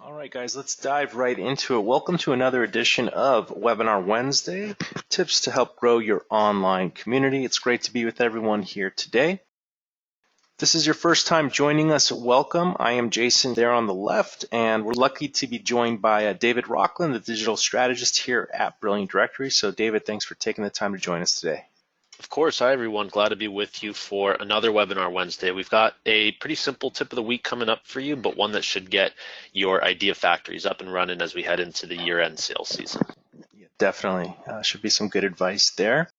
All right, guys, let's dive right into it. Welcome to another edition of Webinar Wednesday, tips to help grow your online community. It's great to be with everyone here today. If this is your first time joining us, welcome. I am Jason there on the left, and we're lucky to be joined by David Rockland, the digital strategist here at Brilliant Directories. So David, thanks for taking the time to join us today. Of course. Hi, everyone. Glad to be with you for another Webinar Wednesday. We've got a pretty simple tip of the week coming up for you, but one that should get your idea factories up and running as we head into the year-end sales season. Yeah, definitely. Should be some good advice there.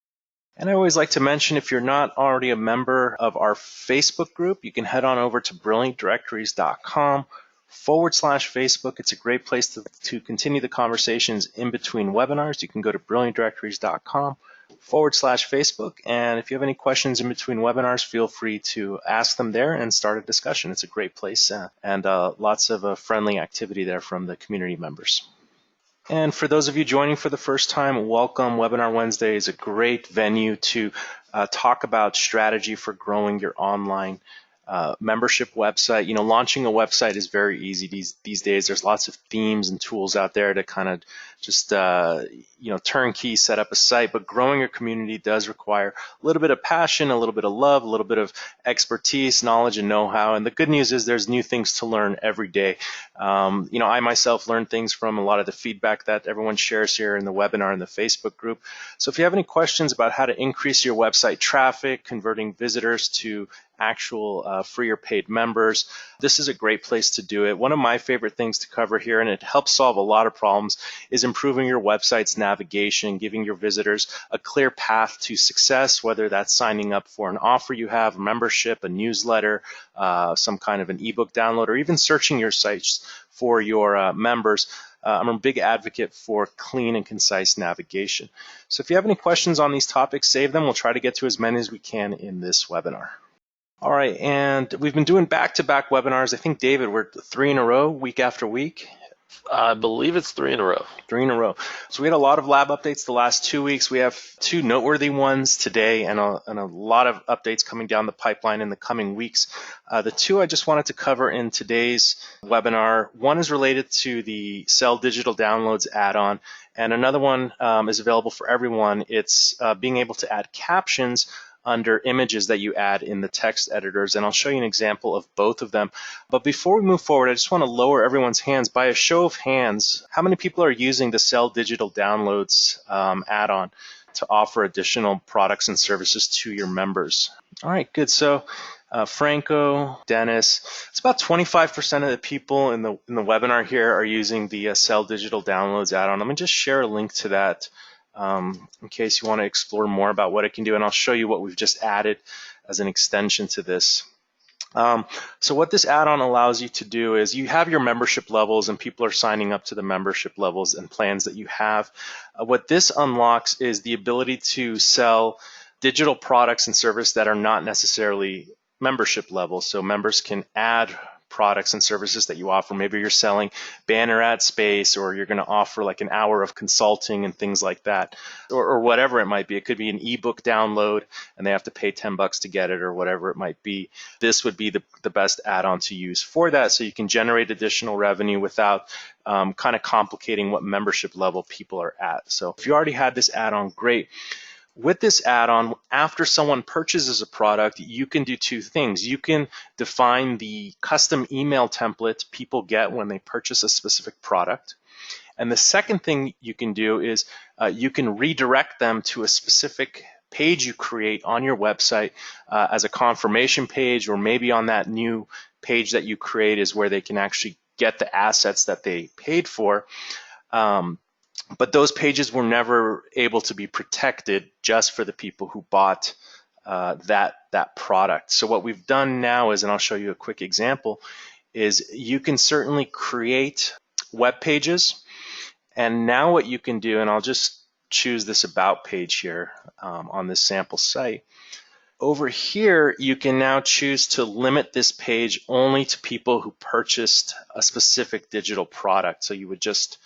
And I always like to mention, if you're not already a member of our Facebook group, you can head on over to brilliantdirectories.com/Facebook. It's a great place to continue the conversations in between webinars. You can go to brilliantdirectories.com/Facebook. And if you have any questions in between webinars, feel free to ask them there and start a discussion. It's a great place and lots of friendly activity there from the community members. And for those of you joining for the first time, welcome. Webinar Wednesday is a great venue to talk about strategy for growing your online membership website. You know, launching a website is very easy these days. There's lots of themes and tools out there to kind of just turnkey set up a site, but growing your community does require a little bit of passion, a little bit of love, a little bit of expertise, knowledge, and know-how. And the good news is there's new things to learn every day. I myself learn things from a lot of the feedback that everyone shares here in the webinar and the Facebook group. So if you have any questions about how to increase your website traffic, converting visitors to actual free or paid members, this is a great place to do it. One of my favorite things to cover here, and it helps solve a lot of problems, is improving your website's navigation, giving your visitors a clear path to success, whether that's signing up for an offer you have, a membership, a newsletter, some kind of an ebook download, or even searching your sites for your members. I'm a big advocate for clean and concise navigation. So if you have any questions on these topics, save them. We'll try to get to as many as we can in this webinar. All right, and we've been doing back-to-back webinars. I think, David, we're 3 in a row, week after week. I believe it's 3 in a row. 3 in a row. So we had a lot of lab updates the last 2 weeks. We have 2 noteworthy ones today and a lot of updates coming down the pipeline in the coming weeks. The 2 I just wanted to cover in today's webinar. One is related to the Sell Digital Downloads add-on, and another one is available for everyone. It's being able to add captions under images that you add in the text editors, and I'll show you an example of both of them. But before we move forward, I just want to lower everyone's hands. By a show of hands, how many people are using the Sell Digital Downloads add-on to offer additional products and services to your members? All right, good. So Franco, Dennis, it's about 25% of the people in the webinar here are using the Sell Digital Downloads add-on. Let me just share a link to that in case you want to explore more about what it can do, and I'll show you what we've just added as an extension to this. So what this add-on allows you to do is you have your membership levels and people are signing up to the membership levels and plans that you have. What this unlocks is the ability to sell digital products and services that are not necessarily membership level. So members can add products and services that you offer. Maybe you're selling banner ad space, or you're going to offer like an hour of consulting and things like that, or whatever it might be. It could be an ebook download and they have to pay $10 to get it, or whatever it might be. This would be the best add-on to use for that, so you can generate additional revenue without kind of complicating what membership level people are at. So if you already had this add-on, great. With this add-on, after someone purchases a product, you can do 2 things. You can define the custom email template people get when they purchase a specific product. And the second thing you can do is you can redirect them to a specific page you create on your website as a confirmation page, or maybe on that new page that you create is where they can actually get the assets that they paid for. But those pages were never able to be protected just for the people who bought that product. So what we've done now is, and I'll show you a quick example, is you can certainly create web pages. And now what you can do, and I'll just choose this About page here on this sample site. Over here, you can now choose to limit this page only to people who purchased a specific digital product. So you would just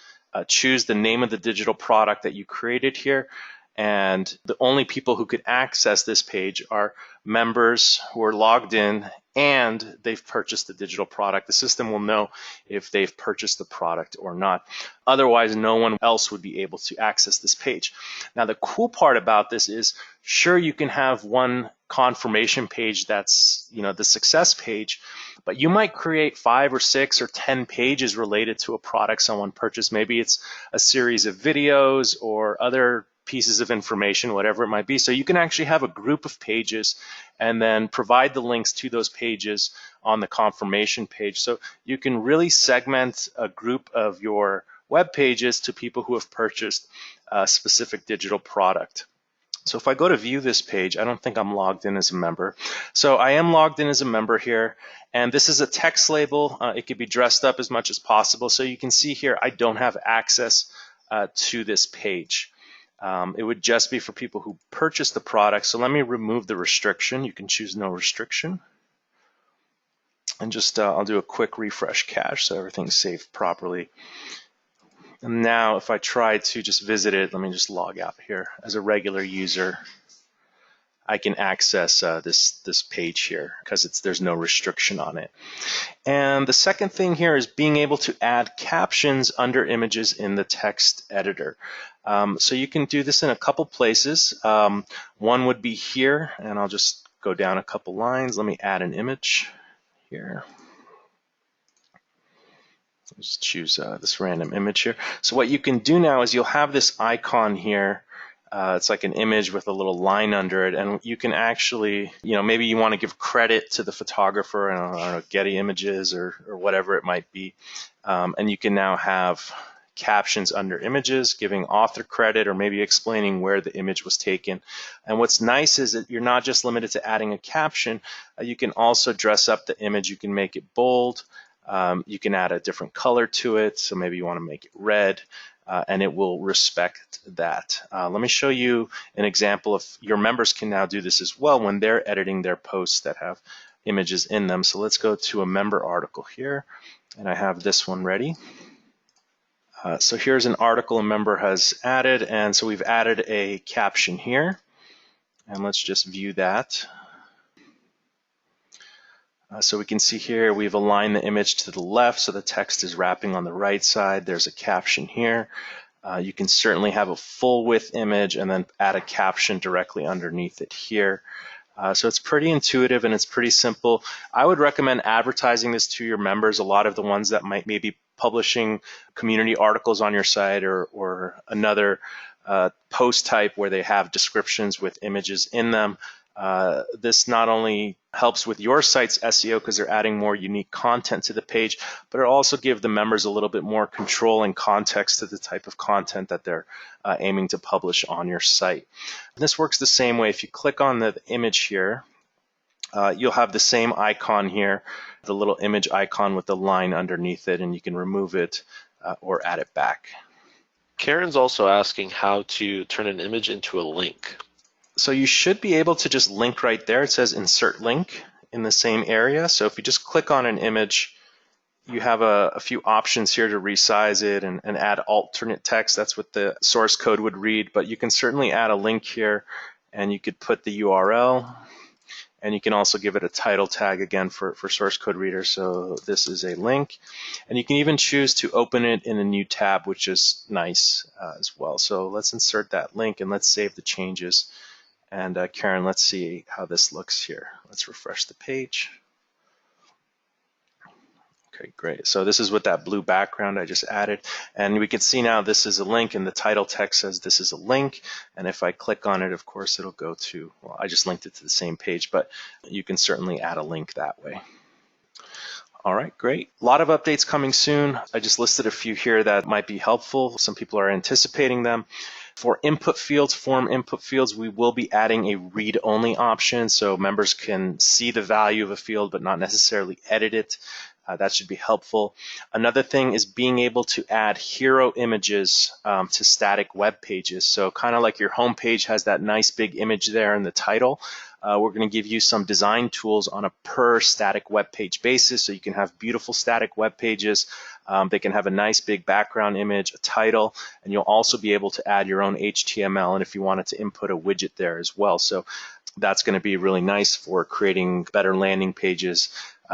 choose the name of the digital product that you created here, and the only people who could access this page are members who are logged in and they've purchased the digital product. The system will know if they've purchased the product or not. Otherwise, no one else would be able to access this page. Now, the cool part about this is, sure, you can have one confirmation page that's, the success page, but you might create 5 or 6 or 10 pages related to a product someone purchased. Maybe it's a series of videos or other pieces of information, whatever it might be. So you can actually have a group of pages and then provide the links to those pages on the confirmation page. So you can really segment a group of your web pages to people who have purchased a specific digital product. So if I go to view this page, I don't think I'm logged in as a member. So I am logged in as a member here, and this is a text label. It could be dressed up as much as possible. So you can see here, I don't have access to this page. It would just be for people who purchase the product. So let me remove the restriction. You can choose no restriction. And just I'll do a quick refresh cache so everything's saved properly. And now if I try to just visit it, let me just log out here. As a regular user, I can access this page here because there's no restriction on it. And the second thing here is being able to add captions under images in the text editor. So you can do this in a couple places. One would be here, and I'll just go down a couple lines. Let me add an image here. Just choose this random image here. So what you can do now is you'll have this icon here. It's like an image with a little line under it, and you can actually, maybe you want to give credit to the photographer, I don't know, Getty Images or whatever it might be, and you can now have captions under images, giving author credit or maybe explaining where the image was taken. And what's nice is that you're not just limited to adding a caption, you can also dress up the image. You can make it bold. You can add a different color to it, so maybe you want to make it red, and it will respect that. Let me show you an example of your members can now do this as well when they're editing their posts that have images in them. So let's go to a member article here, and I have this one ready. So here's an article a member has added, and so we've added a caption here, and let's just view that. So we can see here we've aligned the image to the left, so the text is wrapping on the right side. There's a caption here. You can certainly have a full width image and then add a caption directly underneath it here. So it's pretty intuitive and it's pretty simple. I would recommend advertising this to your members. A lot of the ones that might maybe publishing community articles on your site or another post type where they have descriptions with images in them. This not only helps with your site's SEO because they're adding more unique content to the page, but it also gives the members a little bit more control and context to the type of content that they're aiming to publish on your site. And this works the same way. If you click on the image here, you'll have the same icon here, the little image icon with the line underneath it, and you can remove it or add it back. Karen's also asking how to turn an image into a link. So you should be able to just link right there. It says insert link in the same area. So if you just click on an image, you have a few options here to resize it and add alternate text. That's what the source code would read, but you can certainly add a link here and you could put the URL, and you can also give it a title tag again for source code readers. So this is a link, and you can even choose to open it in a new tab, which is nice as well. So let's insert that link and let's save the changes. And Karen, let's see how this looks here. Let's refresh the page. Okay, great. So this is with that blue background I just added. And we can see now this is a link, and the title text says this is a link. And if I click on it, of course, it'll go to, well, I just linked it to the same page, but you can certainly add a link that way. All right, great. A lot of updates coming soon. I just listed a few here that might be helpful. Some people are anticipating them. For input fields, form input fields, we will be adding a read-only option, so members can see the value of a field but not necessarily edit it. That should be helpful. Another thing is being able to add hero images to static web pages. So kind of like your home page has that nice big image there in the title, We're going to give you some design tools on a per static web page basis, so you can have beautiful static web pages. They can have a nice big background image, a title, and you'll also be able to add your own HTML, and if you wanted to input a widget there as well. So that's going to be really nice for creating better landing pages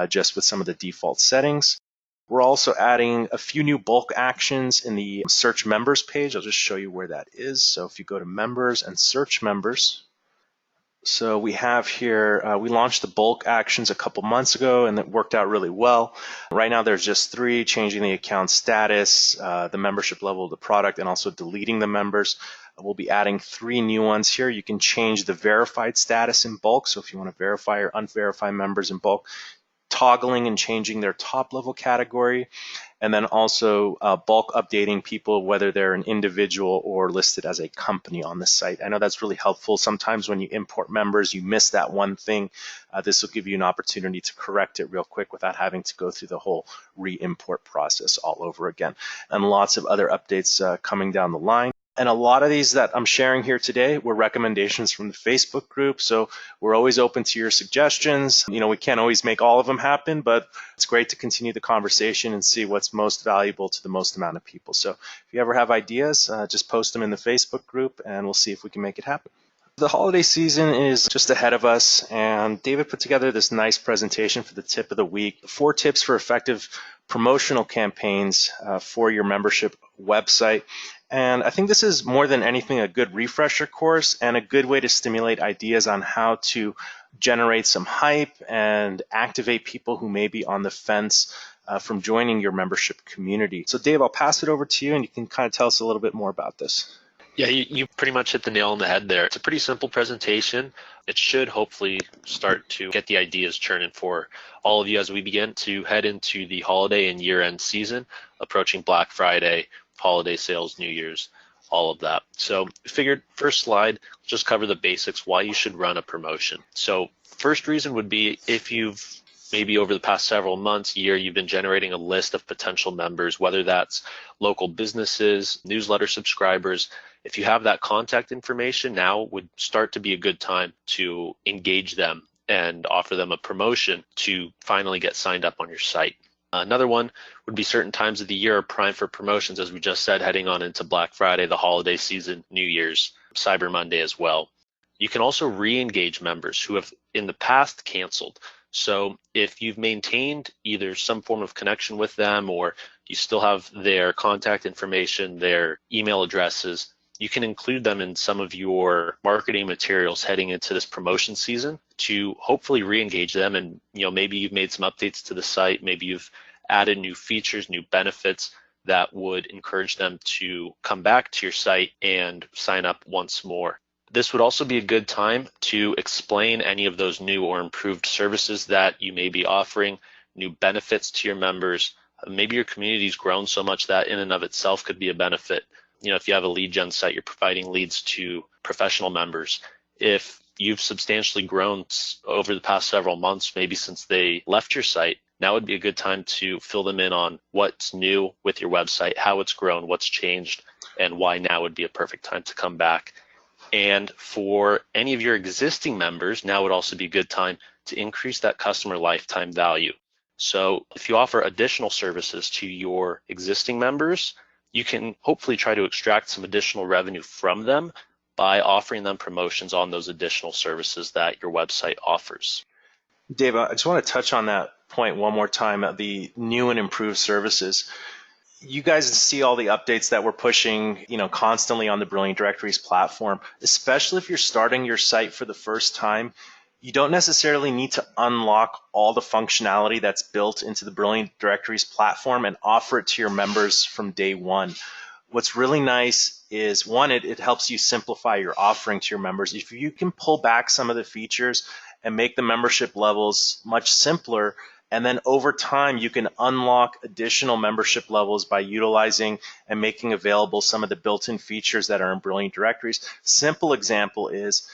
just with some of the default settings. We're also adding a few new bulk actions in the search members page. I'll just show you where that is. So if you go to members and search members, so we have here, we launched the bulk actions a couple months ago and it worked out really well. Right now there's just 3, changing the account status, the membership level of the product, and also deleting the members. We'll be adding 3 new ones here. You can change the verified status in bulk. So if you want to verify or unverify members in bulk, toggling and changing their top level category, and then also bulk updating people, whether they're an individual or listed as a company on the site. I know that's really helpful. Sometimes when you import members, you miss that one thing. This will give you an opportunity to correct it real quick without having to go through the whole re-import process all over again. And lots of other updates coming down the line. And a lot of these that I'm sharing here today were recommendations from the Facebook group. So we're always open to your suggestions. You know, we can't always make all of them happen, but it's great to continue the conversation and see what's most valuable to the most amount of people. So if you ever have ideas, just post them in the Facebook group and we'll see if we can make it happen. The holiday season is just ahead of us, and David put together this nice presentation for the tip of the week. 4 tips for effective promotional campaigns for your membership website. And I think this is more than anything a good refresher course and a good way to stimulate ideas on how to generate some hype and activate people who may be on the fence from joining your membership community. So Dave, I'll pass it over to you and you can kind of tell us a little bit more about this. Yeah, you pretty much hit the nail on the head there. It's a pretty simple presentation. It should hopefully start to get the ideas churning for all of you as we begin to head into the holiday and year-end season, approaching Black Friday, holiday sales, New Year's, all of that. So figured first slide, just cover the basics, why you should run a promotion. So first reason would be if you've maybe over the past several months, year, you've been generating a list of potential members, whether that's local businesses, newsletter subscribers. If you have that contact information, now would start to be a good time to engage them and offer them a promotion to finally get signed up on your site. Another one would be certain times of the year are prime for promotions, as we just said, heading on into Black Friday, the holiday season, New Year's, Cyber Monday as well. You can also re-engage members who have in the past canceled. So if you've maintained either some form of connection with them or you still have their contact information, their email addresses, you can include them in some of your marketing materials heading into this promotion season to hopefully re-engage them. And maybe you've made some updates to the site, maybe you've added new features, new benefits that would encourage them to come back to your site and sign up once more. This would also be a good time to explain any of those new or improved services that you may be offering, new benefits to your members. Maybe your community's grown so much that in and of itself could be a benefit. If you have a lead gen site, you're providing leads to professional members. If you've substantially grown over the past several months, maybe since they left your site, now would be a good time to fill them in on what's new with your website, how it's grown, what's changed, and why now would be a perfect time to come back. And for any of your existing members, now would also be a good time to increase that customer lifetime value. So if you offer additional services to your existing members, you can hopefully try to extract some additional revenue from them by offering them promotions on those additional services that your website offers. Dave, I just want to touch on that point one more time, the new and improved services. You guys see all the updates that we're pushing, constantly on the Brilliant Directories platform, especially if you're starting your site for the first time. You don't necessarily need to unlock all the functionality that's built into the Brilliant Directories platform and offer it to your members from day one. What's really nice is, one, it helps you simplify your offering to your members. If you can pull back some of the features and make the membership levels much simpler, and then over time, you can unlock additional membership levels by utilizing and making available some of the built-in features that are in Brilliant Directories. Simple example is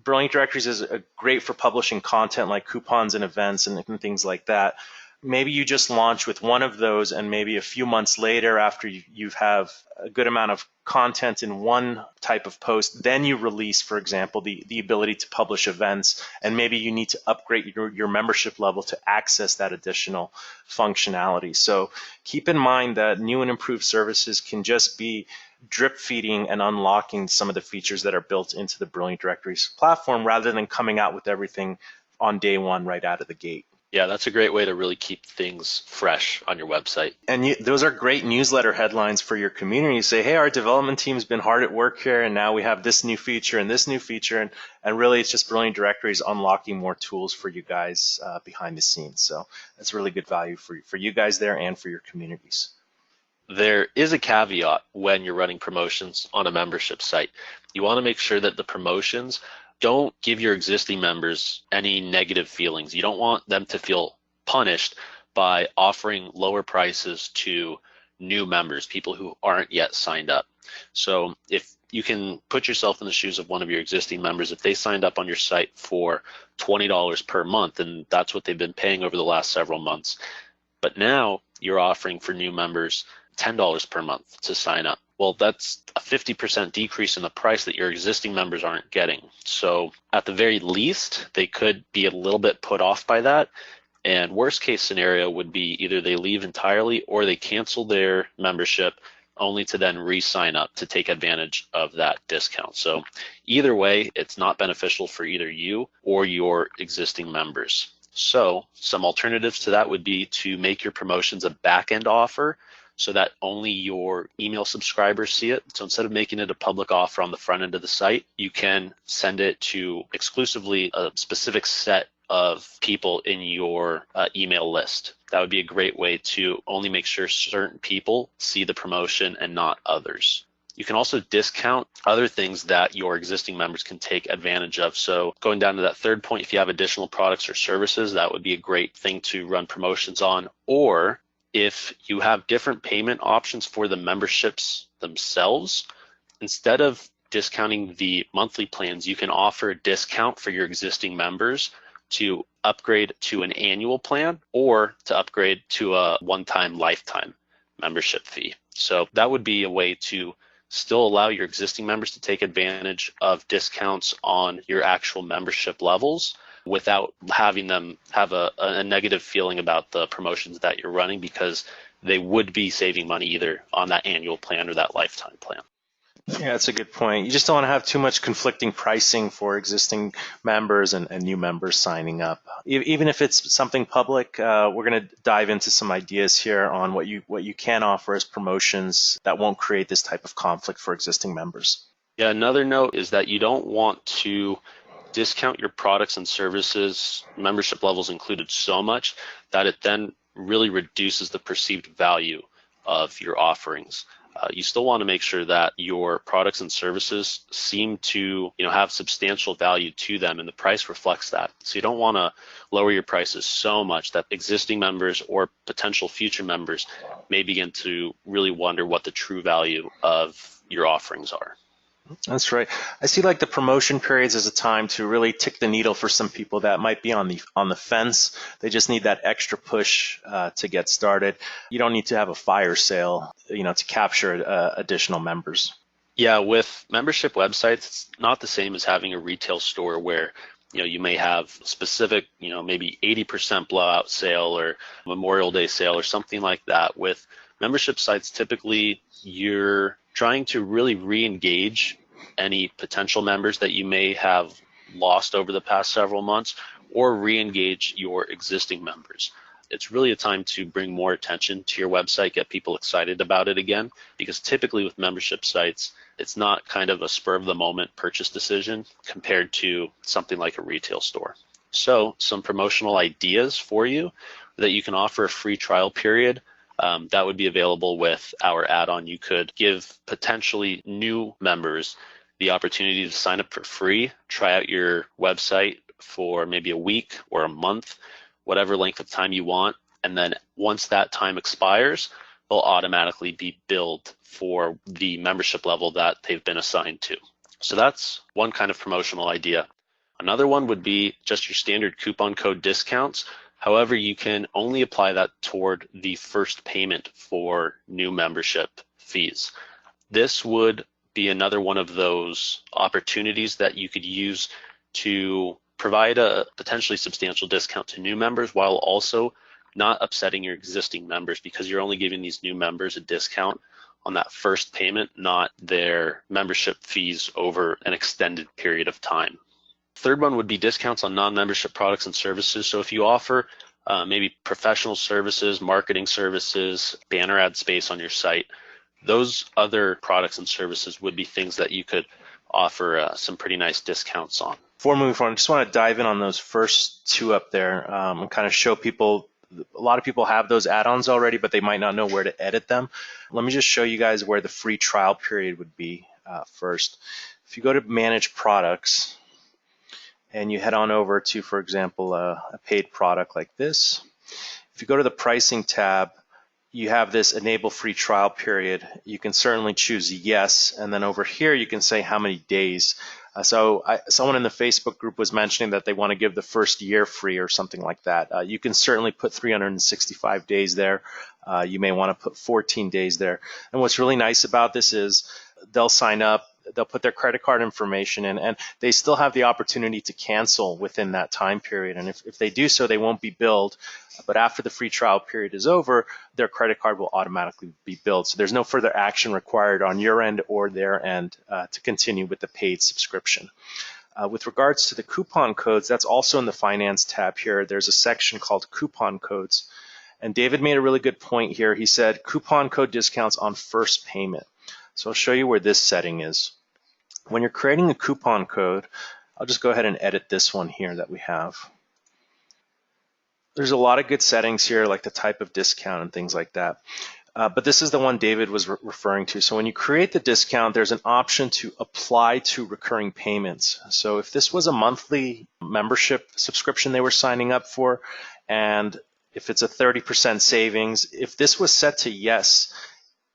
Brilliant Directories is great for publishing content like coupons and events and things like that. Maybe you just launch with one of those, and maybe a few months later, after you have a good amount of content in one type of post, then you release, for example, the ability to publish events, and maybe you need to upgrade your membership level to access that additional functionality. So keep in mind that new and improved services can just be drip feeding and unlocking some of the features that are built into the Brilliant Directories platform rather than coming out with everything on day one right out of the gate. Yeah, that's a great way to really keep things fresh on your website. And those are great newsletter headlines for your community. You say, hey, our development team's been hard at work here, and now we have this new feature and this new feature. And really, it's just Brilliant Directories unlocking more tools for you guys behind the scenes. So that's really good value for you guys there and for your communities. There is a caveat when you're running promotions on a membership site. You want to make sure that the promotions don't give your existing members any negative feelings. You don't want them to feel punished by offering lower prices to new members, people who aren't yet signed up. So if you can put yourself in the shoes of one of your existing members, if they signed up on your site for $20 per month, and that's what they've been paying over the last several months, but now you're offering for new members $10 per month to sign up. Well, that's a 50% decrease in the price that your existing members aren't getting. So at the very least, they could be a little bit put off by that. And worst case scenario would be either they leave entirely or they cancel their membership only to then re-sign up to take advantage of that discount. So either way, it's not beneficial for either you or your existing members. So some alternatives to that would be to make your promotions a back-end offer so that only your email subscribers see it. So instead of making it a public offer on the front end of the site, you can send it to exclusively a specific set of people in your email list. That would be a great way to only make sure certain people see the promotion and not others. You can also discount other things that your existing members can take advantage of. So going down to that third point, if you have additional products or services, that would be a great thing to run promotions on. Or if you have different payment options for the memberships themselves, instead of discounting the monthly plans, you can offer a discount for your existing members to upgrade to an annual plan or to upgrade to a one-time lifetime membership fee. So that would be a way to still allow your existing members to take advantage of discounts on your actual membership levels without having them have a negative feeling about the promotions that you're running, because they would be saving money either on that annual plan or that lifetime plan. Yeah, that's a good point. You just don't want to have too much conflicting pricing for existing members and new members signing up. Even if it's something public, we're going to dive into some ideas here on what you can offer as promotions that won't create this type of conflict for existing members. Yeah, another note is that you don't want to discount your products and services, membership levels included, so much that it then really reduces the perceived value of your offerings. You still want to make sure that your products and services seem to have substantial value to them, and the price reflects that. So you don't want to lower your prices so much that existing members or potential future members may begin to really wonder what the true value of your offerings are. That's right. I see like the promotion periods as a time to really tick the needle for some people that might be on the fence. They just need that extra push to get started. You don't need to have a fire sale, to capture additional members. Yeah, with membership websites, it's not the same as having a retail store where you may have specific, maybe 80% blowout sale or Memorial Day sale or something like that. With membership sites, typically you're trying to really re-engage any potential members that you may have lost over the past several months, or re-engage your existing members. It's really a time to bring more attention to your website, get people excited about it again, because typically with membership sites, it's not kind of a spur of the moment purchase decision compared to something like a retail store. So some promotional ideas for you that you can offer a free trial period. That would be available with our add-on. You could give potentially new members the opportunity to sign up for free, try out your website for maybe a week or a month, whatever length of time you want. And then once that time expires, they'll automatically be billed for the membership level that they've been assigned to. So that's one kind of promotional idea. Another one would be just your standard coupon code discounts. However, you can only apply that toward the first payment for new membership fees. This would be another one of those opportunities that you could use to provide a potentially substantial discount to new members while also not upsetting your existing members, because you're only giving these new members a discount on that first payment, not their membership fees over an extended period of time. Third one would be discounts on non-membership products and services. So if you offer maybe professional services, marketing services, banner ad space on your site, those other products and services would be things that you could offer some pretty nice discounts on. Before moving forward, I just want to dive in on those first two up there and kind of show people. A lot of people have those add-ons already, but they might not know where to edit them. Let me just show you guys where the free trial period would be first. If you go to Manage Products and you head on over to, for example, a paid product like this, if you go to the Pricing tab, you have this Enable Free Trial Period. You can certainly choose yes, and then over here you can say how many days. Someone in the Facebook group was mentioning that they want to give the first year free or something like that. You can certainly put 365 days there. You may want to put 14 days there. And what's really nice about this is they'll sign up, they'll put their credit card information in, and they still have the opportunity to cancel within that time period. And if they do so, they won't be billed. But after the free trial period is over, their credit card will automatically be billed. So there's no further action required on your end or their end to continue with the paid subscription. With regards to the coupon codes, that's also in the Finance tab here. There's a section called Coupon Codes. And David made a really good point here. He said coupon code discounts on first payment. So I'll show you where this setting is. When you're creating a coupon code, I'll just go ahead and edit this one here that we have. There's a lot of good settings here, like the type of discount and things like that. But this is the one David was referring to. So when you create the discount, there's an option to apply to recurring payments. So if this was a monthly membership subscription they were signing up for, and if it's a 30% savings, if this was set to yes,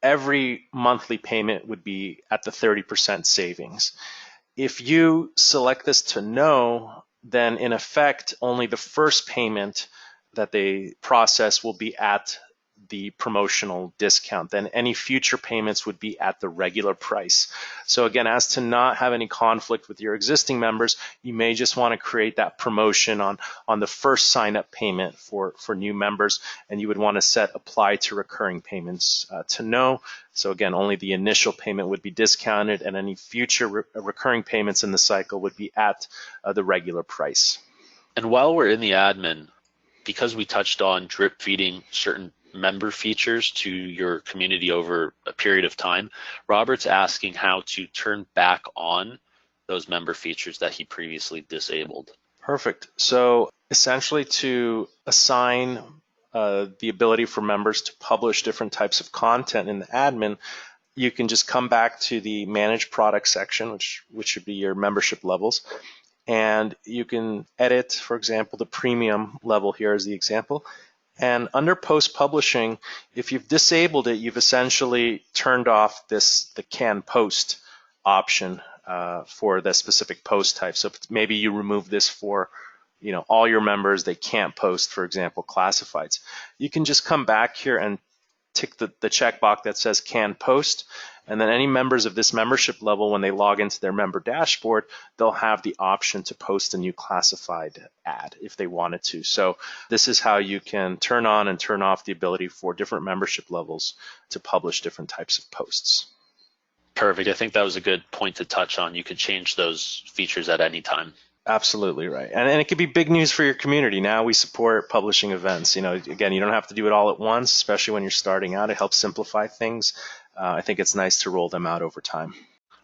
every monthly payment would be at the 30% savings. If you select this to no, then in effect, only the first payment that they process will be at the promotional discount. Then any future payments would be at the regular price. So again, as to not have any conflict with your existing members, you may just want to create that promotion on the first sign up payment for new members, and you would want to set apply to recurring payments to no. So again, only the initial payment would be discounted, and any future recurring payments in the cycle would be at the regular price. And while we're in the admin, because we touched on drip feeding certain member features to your community over a period of time, Robert's asking how to turn back on those member features that he previously disabled. Perfect. So essentially, to assign the ability for members to publish different types of content in the admin, you can just come back to the Manage Products section, which should be your membership levels, and you can edit, for example, the premium level here as the example. And under post publishing, if you've disabled it, you've essentially turned off the can post option for the specific post type. So maybe you remove this for all your members, they can't post, for example, classifieds. You can just come back here and tick the checkbox that says can post, and then any members of this membership level, when they log into their member dashboard, they'll have the option to post a new classified ad if they wanted to. So this is how you can turn on and turn off the ability for different membership levels to publish different types of posts. Perfect. I think that was a good point to touch on. You could change those features at any time. Absolutely right. And it could be big news for your community. Now we support publishing events. Again, you don't have to do it all at once, especially when you're starting out. It helps simplify things. I think it's nice to roll them out over time.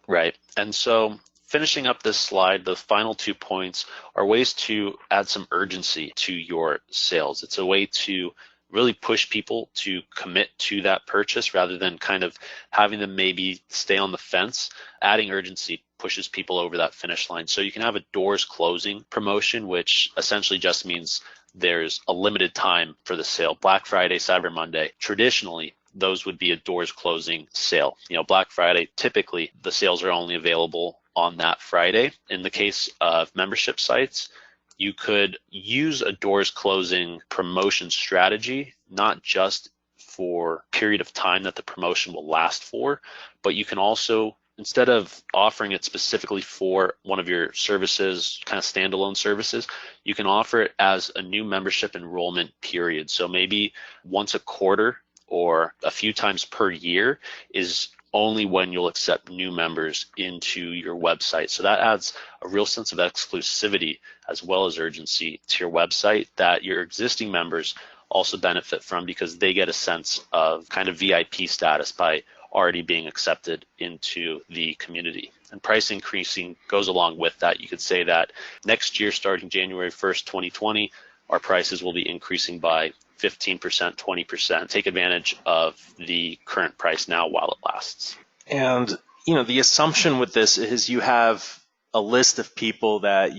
Right. And so finishing up this slide, the final 2 points are ways to add some urgency to your sales. It's a way to really push people to commit to that purchase rather than kind of having them maybe stay on the fence. Adding urgency pushes people over that finish line. So you can have a doors closing promotion, which essentially just means there's a limited time for the sale. Black Friday, Cyber Monday, traditionally, those would be a doors closing sale. Black Friday, typically the sales are only available on that Friday. In the case of membership sites, you could use a doors closing promotion strategy, not just for period of time that the promotion will last for, but you can also, instead of offering it specifically for one of your services, kind of standalone services, you can offer it as a new membership enrollment period. So maybe once a quarter or a few times per year is only when you'll accept new members into your website. So that adds a real sense of exclusivity as well as urgency to your website that your existing members also benefit from, because they get a sense of kind of VIP status by already being accepted into the community. And price increasing goes along with that. You could say that next year, starting January 1st, 2020, our prices will be increasing by 15%, 20%. Take advantage of the current price now while it lasts. And the assumption with this is you have a list of people that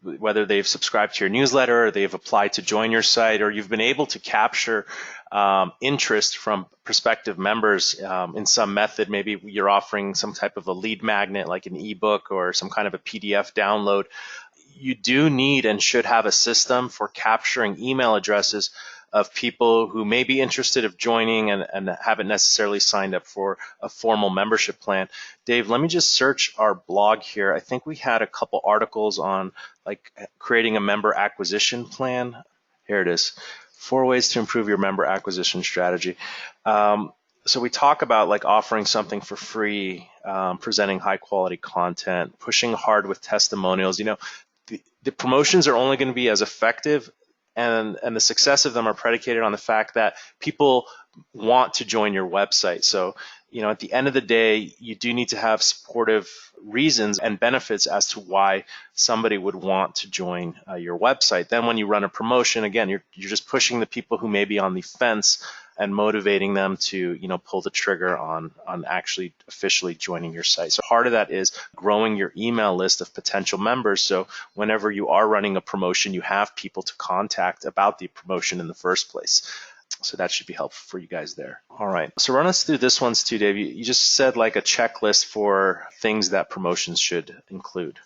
whether they've subscribed to your newsletter or they've applied to join your site, or you've been able to capture interest from prospective members in some method. Maybe you're offering some type of a lead magnet like an ebook or some kind of a PDF download. You do need and should have a system for capturing email addresses of people who may be interested in joining and haven't necessarily signed up for a formal membership plan. Dave, let me just search our blog here. I think we had a couple articles on like creating a member acquisition plan. Here it is. 4 ways to improve your member acquisition strategy. So we talk about like offering something for free, presenting high quality content, pushing hard with testimonials. The promotions are only going to be as effective and the success of them are predicated on the fact that people want to join your website. So, at the end of the day, you do need to have supportive reasons and benefits as to why somebody would want to join your website. Then when you run a promotion, again, you're just pushing the people who may be on the fence and motivating them to, pull the trigger on actually officially joining your site. So part of that is growing your email list of potential members. So whenever you are running a promotion, you have people to contact about the promotion in the first place. So that should be helpful for you guys there. All right. So run us through this ones too, Dave. You just said like a checklist for things that promotions should include.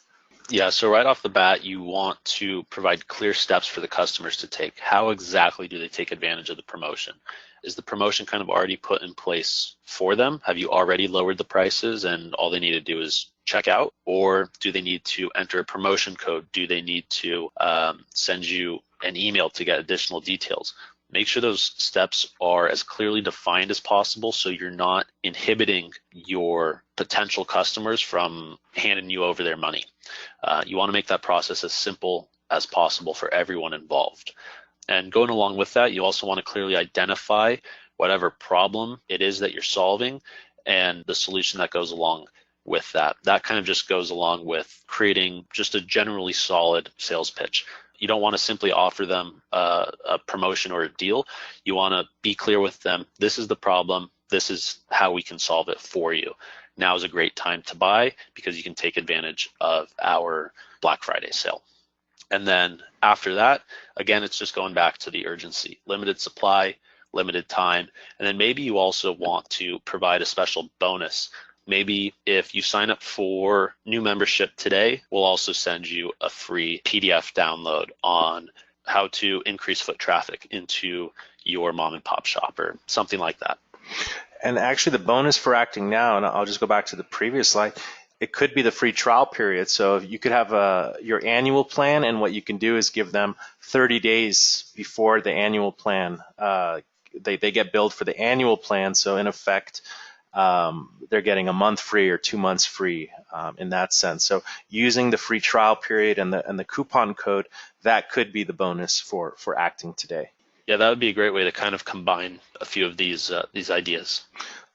Yeah, so right off the bat, you want to provide clear steps for the customers to take. How exactly do they take advantage of the promotion? Is the promotion kind of already put in place for them? Have you already lowered the prices and all they need to do is check out? Or do they need to enter a promotion code? Do they need to send you an email to get additional details? Make sure those steps are as clearly defined as possible so you're not inhibiting your potential customers from handing you over their money. You want to make that process as simple as possible for everyone involved. And going along with that, you also want to clearly identify whatever problem it is that you're solving and the solution that goes along with that. That kind of just goes along with creating just a generally solid sales pitch. You don't want to simply offer them a promotion or a deal. You want to be clear with them. This is the problem. This is how we can solve it for you. Now is a great time to buy because you can take advantage of our Black Friday sale. And then after that, again, it's just going back to the urgency, limited supply, limited time. And then maybe you also want to provide a special bonus. Maybe if you sign up for new membership today, we'll also send you a free PDF download on how to increase foot traffic into your mom and pop shop or something like that. And actually the bonus for acting now, and I'll just go back to the previous slide, it could be the free trial period. So you could have your annual plan, and what you can do is give them 30 days before the annual plan. They get billed for the annual plan, so in effect, they're getting a month free or 2 months free in that sense. So using the free trial period and the coupon code, that could be the bonus for acting today. Yeah, that would be a great way to kind of combine a few of these ideas.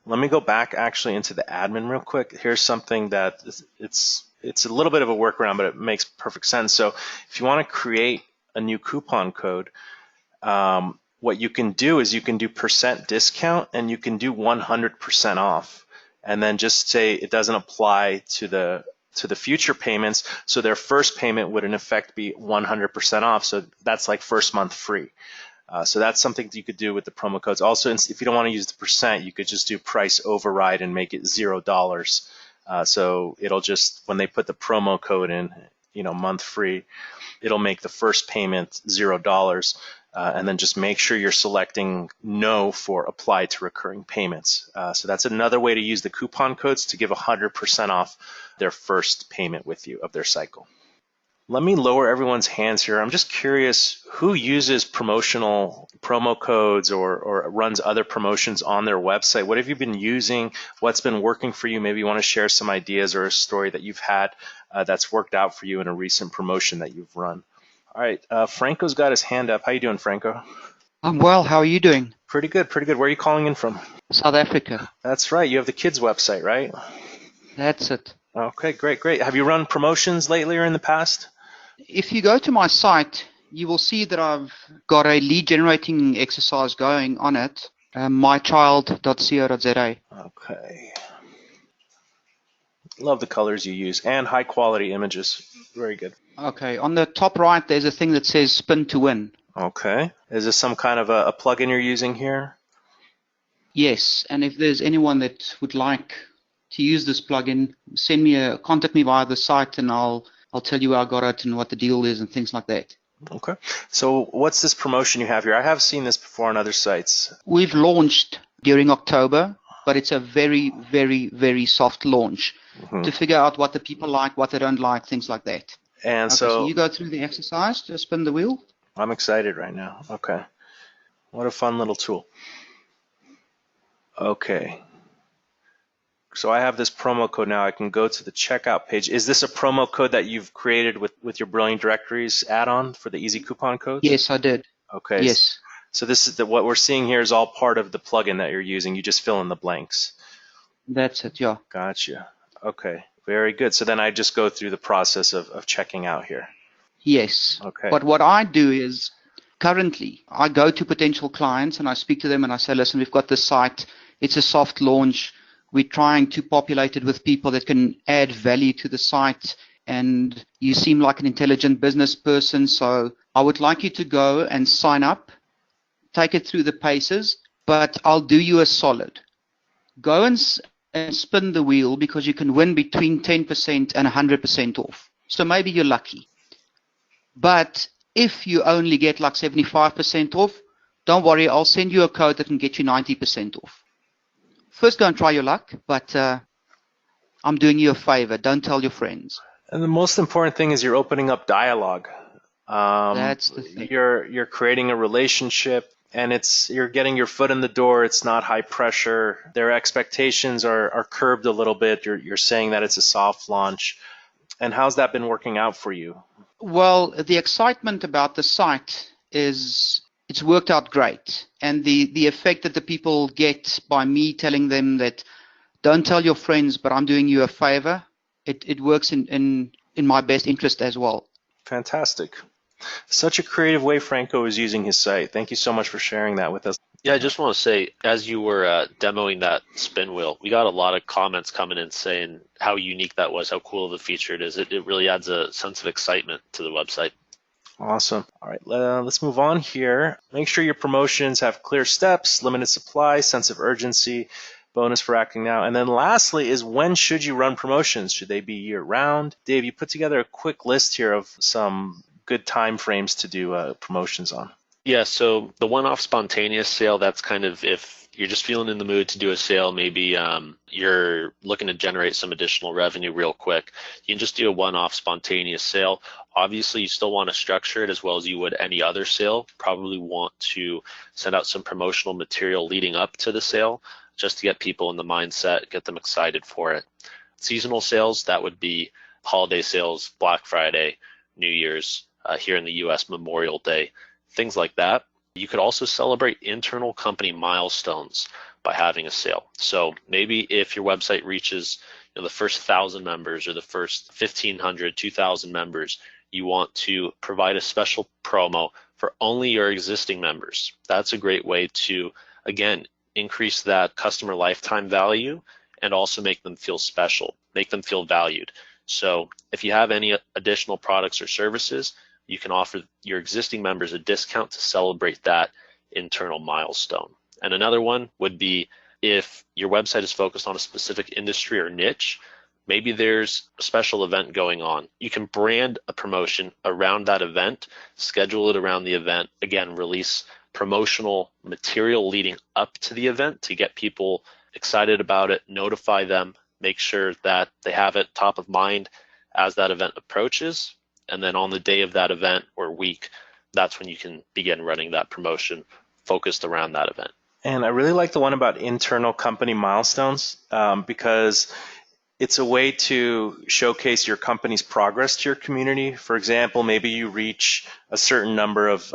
Let me go back actually into the admin real quick. Here's something that it's a little bit of a workaround, but it makes perfect sense. So if you want to create a new coupon code, what you can do is you can do % discount and you can do 100% off, and then just say it doesn't apply to the future payments. So their first payment would in effect be 100% off. So that's like first month free. So that's something that you could do with the promo codes. Also, if you don't want to use the %, you could just do price override and make it $0. So it'll just, when they put the promo code in, month free, it'll make the first payment $0. and then just make sure you're selecting no for apply to recurring payments. So that's another way to use the coupon codes to give 100% off their first payment with you of their cycle. Let me lower everyone's hands here. I'm just curious, who uses promotional promo codes or runs other promotions on their website? What have you been using? What's been working for you? Maybe you want to share some ideas or a story that you've had that's worked out for you in a recent promotion that you've run. All right, Franco's got his hand up. How you doing, Franco? I'm well. How are you doing? Pretty good, pretty good. Where are you calling in from? South Africa. That's right. You have the kids' website, right? That's it. Okay, great, great. Have you run promotions lately or in the past? If you go to my site, you will see that I've got a lead generating exercise going on it, mychild.co.za. Okay. Love the colors you use and high quality images. Very good. Okay, on the top right, there's a thing that says spin to win. Okay. Is this some kind of a plugin you're using here? Yes, and if there's anyone that would like to use this plugin, contact me via the site and I'll tell you how I got it and what the deal is and things like that. Okay. So what's this promotion you have here? I have seen this before on other sites. We've launched during October, but it's a very, very, very soft launch to figure out what the people like, what they don't like, things like that. And okay, so you go through the exercise to spin the wheel. I'm excited right now. Okay. What a fun little tool. Okay. So I have this promo code now. I can go to the checkout page. Is this a promo code that you've created with your Brilliant Directories add-on for the easy coupon codes? Yes, I did. Okay. Yes. So this is what we're seeing here is all part of the plugin that you're using. You just fill in the blanks. That's it, yeah. Gotcha. Okay. Very good. So then I just go through the process of checking out here. Yes. Okay. But what I do is currently I go to potential clients and I speak to them and I say, listen, we've got this site. It's a soft launch. We're trying to populate it with people that can add value to the site. And you seem like an intelligent business person. So I would like you to go and sign up, take it through the paces, but I'll do you a solid. Go and spin the wheel because you can win between 10% and 100% off. So maybe you're lucky. But if you only get like 75% off, don't worry, I'll send you a code that can get you 90% off. First, go and try your luck, but I'm doing you a favor. Don't tell your friends. And the most important thing is you're opening up dialogue. That's the thing. You're creating a relationship, and you're getting your foot in the door. It's not high pressure. Their expectations are curbed a little bit. You're saying that it's a soft launch. And how's that been working out for you? Well, the excitement about the site is it's worked out great. And the effect that the people get by me telling them that don't tell your friends, but I'm doing you a favor, it works in my best interest as well. Fantastic. Such a creative way Franco is using his site. Thank you so much for sharing that with us. Yeah, I just want to say, as you were demoing that spin wheel, we got a lot of comments coming in saying how unique that was, how cool of a feature it is. It really adds a sense of excitement to the website. Awesome. All right, let's move on here. Make sure your promotions have clear steps, limited supply, sense of urgency, bonus for acting now. And then lastly is when should you run promotions? Should they be year round? Dave, you put together a quick list here of some good time frames to do promotions on. Yeah, so the one-off spontaneous sale, that's kind of if you're just feeling in the mood to do a sale, maybe you're looking to generate some additional revenue real quick. You can just do a one-off spontaneous sale. Obviously, you still want to structure it as well as you would any other sale. Probably want to send out some promotional material leading up to the sale just to get people in the mindset, get them excited for it. Seasonal sales, that would be holiday sales, Black Friday, New Year's, here in the US, Memorial Day, things like that. You could also celebrate internal company milestones by having a sale. So maybe if your website reaches the first 1,000 members or the first 1,500, 2,000 members, you want to provide a special promo for only your existing members. That's a great way to, again, increase that customer lifetime value and also make them feel special, make them feel valued. So if you have any additional products or services, you can offer your existing members a discount to celebrate that internal milestone. And another one would be if your website is focused on a specific industry or niche, Maybe there's a special event going on. You can brand a promotion around that event, schedule it around the event, again, release promotional material leading up to the event to get people excited about it, notify them, make sure that they have it top of mind as that event approaches. And then on the day of that event or week, that's when you can begin running that promotion focused around that event. And I really like the one about internal company milestones because it's a way to showcase your company's progress to your community. For example, maybe you reach a certain number of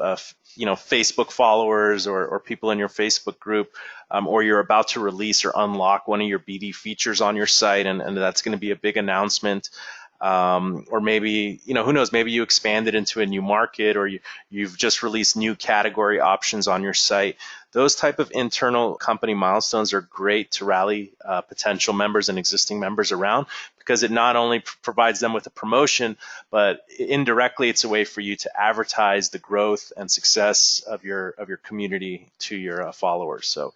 Facebook followers or people in your Facebook group, or you're about to release or unlock one of your BD features on your site, and that's going to be a big announcement. Or maybe, who knows, maybe you expanded into a new market, or you've just released new category options on your site. Those type of internal company milestones are great to rally potential members and existing members around, because it not only provides them with a promotion, but indirectly it's a way for you to advertise the growth and success of your community to your followers. So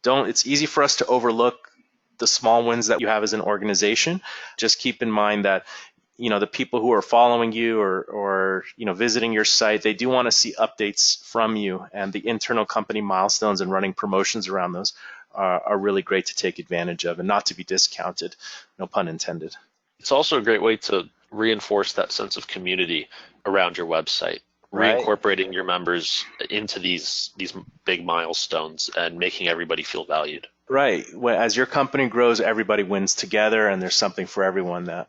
it's easy for us to overlook the small wins that you have as an organization. Just keep in mind that the people who are following you or visiting your site, they do want to see updates from you, and the internal company milestones and running promotions around those are really great to take advantage of and not to be discounted, no pun intended. It's also a great way to reinforce that sense of community around your website. Right. Reincorporating your members into these big milestones and making everybody feel valued. Right. As your company grows, everybody wins together, and there's something for everyone that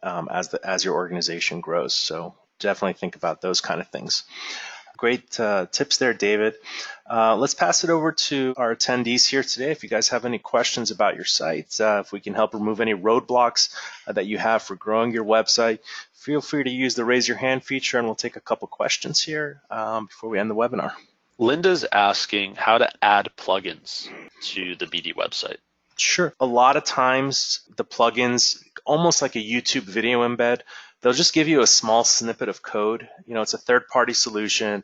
as your organization grows. So definitely think about those kind of things. Great tips there, David. Let's pass it over to our attendees here today. If you guys have any questions about your site, if we can help remove any roadblocks that you have for growing your website, feel free to use the raise your hand feature, and we'll take a couple questions here before we end the webinar. Linda's asking how to add plugins to the BD website. Sure. A lot of times the plugins, almost like a YouTube video embed, they'll just give you a small snippet of code. It's a third-party solution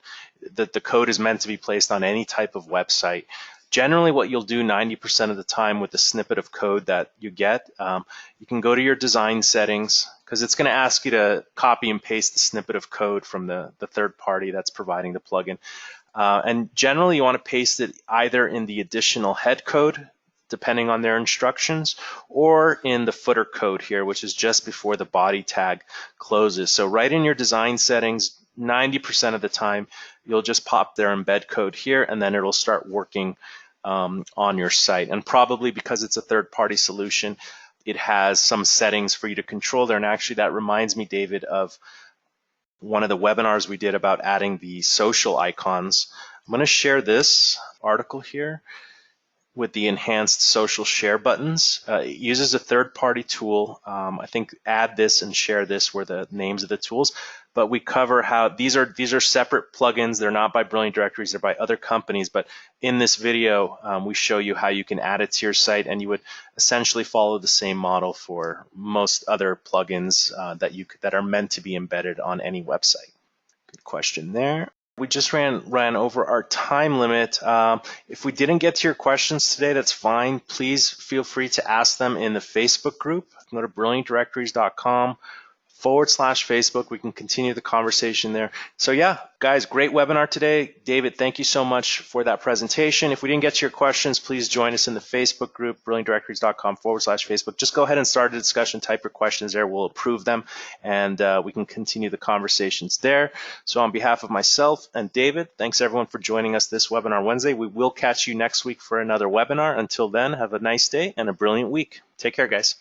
that the code is meant to be placed on any type of website. Generally, what you'll do 90% of the time with the snippet of code that you get, you can go to your design settings, because it's going to ask you to copy and paste the snippet of code from the third party that's providing the plugin. And generally, you want to paste it either in the additional head code, depending on their instructions, or in the footer code here, which is just before the body tag closes. So right in your design settings, 90% of the time, you'll just pop their embed code here, and then it'll start working on your site. And probably because it's a third-party solution, it has some settings for you to control there. And actually, that reminds me, David, of one of the webinars we did about adding the social icons. I'm going to share this article here with the enhanced social share buttons. It uses a third-party tool. I think add this and share this were the names of the tools, but we cover how these are separate plugins. They're not by Brilliant Directories, they're by other companies, but in this video, we show you how you can add it to your site, and you would essentially follow the same model for most other plugins that are meant to be embedded on any website. Good question there. We just ran over our time limit. If we didn't get to your questions today, that's fine. Please feel free to ask them in the Facebook group. Go to brilliantdirectories.com/Facebook. We can continue the conversation there. So yeah, guys, great webinar today. David, thank you so much for that presentation. If we didn't get to your questions, please join us in the Facebook group, brilliantdirectories.com/Facebook. Just go ahead and start a discussion, type your questions there. We'll approve them, and we can continue the conversations there. So on behalf of myself and David, thanks everyone for joining us this webinar Wednesday. We will catch you next week for another webinar. Until then, have a nice day and a brilliant week. Take care, guys.